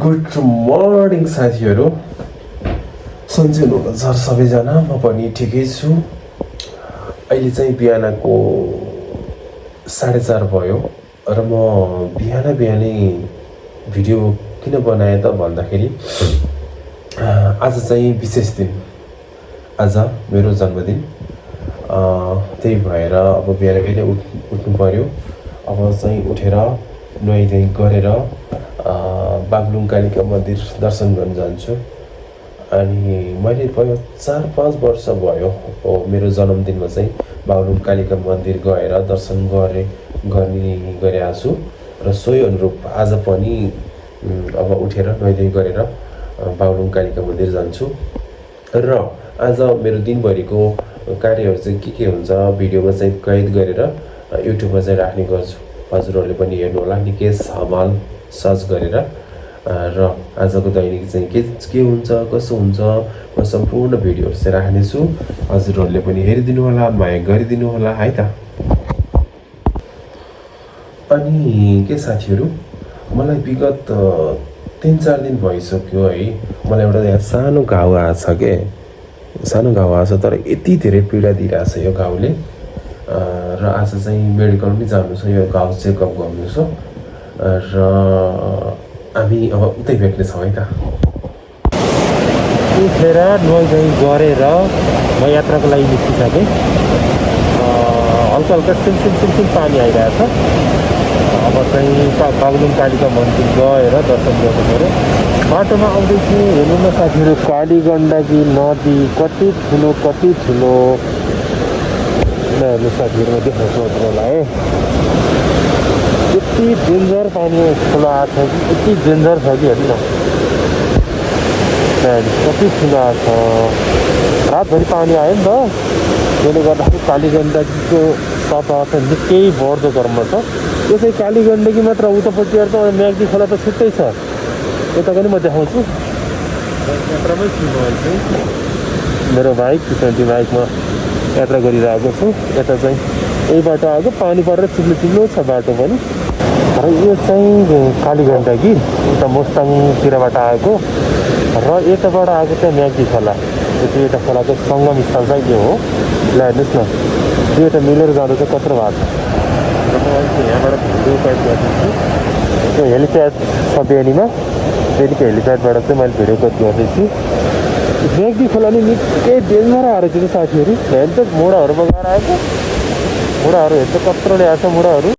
Good morning साथीहरू, सन्चै हुनुहुन्छ सबैजना। म पनि ठिकै छु। अहिले चाहिँ बिहानको 4:30 भयो र म बिहानै भिडियो किन बनाएँ त भन्दाखेरि आज चाहिँ विशेष दिन, आज मेरो जन्मदिन। त्यही भएर अब बिहानै नै उठ्नु पर्यो। अब चाहिँ उठेर नुहाइधुवाइ गरेर बागलुङ कालिका मन्दिर दर्शन गर्न जान्छु। अनि मैले भयो 4-5 वर्ष भयो मेरो जन्मदिनमा चाहिँ बागलुङ कालिका मन्दिर गएर दर्शन गरिरहेको छु र सोही अनुरूप आज पनि अब उठेर नुहाइधुवाइ गरेर बागलुङ कालिका मन्दिर जान्छु। र आज मेरो दिनभरिको कार्यहरू चाहिँ के हुन्छ भिडियोमा चाहिँ कैद गरेर युट्युबमा चाहिँ राख्ने गर्छु। हजुरहरूले पनि हेर्नु होला, निकै हमाल सर्च गरेर। र आजको दैनिक चाहिँ के हुन्छ कसो हुन्छ म सम्पूर्ण भिडियोहरू चाहिँ राख्नेछु। हजुरहरूले पनि हेरिदिनु होला, माया गरिदिनु होला है त। अनि के साथीहरू, मलाई विगत 3-4 दिन भइसक्यो है, मलाई एउटा यहाँ सानो घाउ आएको छ के, सानो घाउ आएको छ, तर यति धेरै पीडा दिइरहेछ यो घाउले। र आज चाहिँ मेडिकल पनि जानु छ, यो घाउ चेकअप गर्नु छ। र हामी अब उतै भेट्नेछौँ है त। उठेर नुहाइधुवाइ गरेर म यात्राको लागि निस्किसकेँ। हल्का हल्का सिमसिम पानी आइरहेछ। अब चाहिँ बागलुङ कालिका मन्दिर गएर दर्शन गर्नु पऱ्यो। बाटोमा आउँदैछु, हेर्नु न साथीहरू, कालीगण्डकी नदी कति ठुलो। हेर्नु साथीहरू, म देखाउँछु तपाईँलाई। यति डेन्जर पानी ठुलो आएको छ कि, यति डेन्जर छ कि हेर्नु न, कति ठुलो आएको छ। रातभरि पानी आयो नि त, त्यसले गर्दाखेरि कालीगण्डकीको सतह चाहिँ निकै बढ्दो क्रममा छ। त्यसै कालीगण्डकी मात्र उतापट्टि त म्याग्दी खोला त छुट्टै छ, यता पनि म देखाउँछु। यात्रामै छु म अहिले चाहिँ, मेरो बाइक T20 बाइकमा यात्रा गरिरहेको छु। यता चाहिँ यही बाटो आएको, पानी परेर चिल्लो छ बाटो पनि। र यो चाहिँ कालीगण्डकी उता मोस्ताङतिरबाट आएको, र यताबाट आएको चाहिँ म्याग्दी खोला। यो दुईवटा खोलाको सङ्गम स्थल चाहिँ यो हो। ल हेर्नुहोस् न, दुईवटा मिलेर जाँदा चाहिँ कत्रो भएको छ। र म अहिले यहाँबाट भिडियो कैद गर्दैछु। यो हेलिप्याड छ बेनीमा, बेनीको हेलिप्याडबाट चाहिँ मैले भिडियो कैद गर्दैछु। म्याग्दी खोला नि निकै डेन्जर आएर चाहिँ साथीहरू, हेर्नु त मुढाहरूमा गएर आएको, मुढाहरू हेर्छ कत्रो ल्याएको छ मुढाहरू।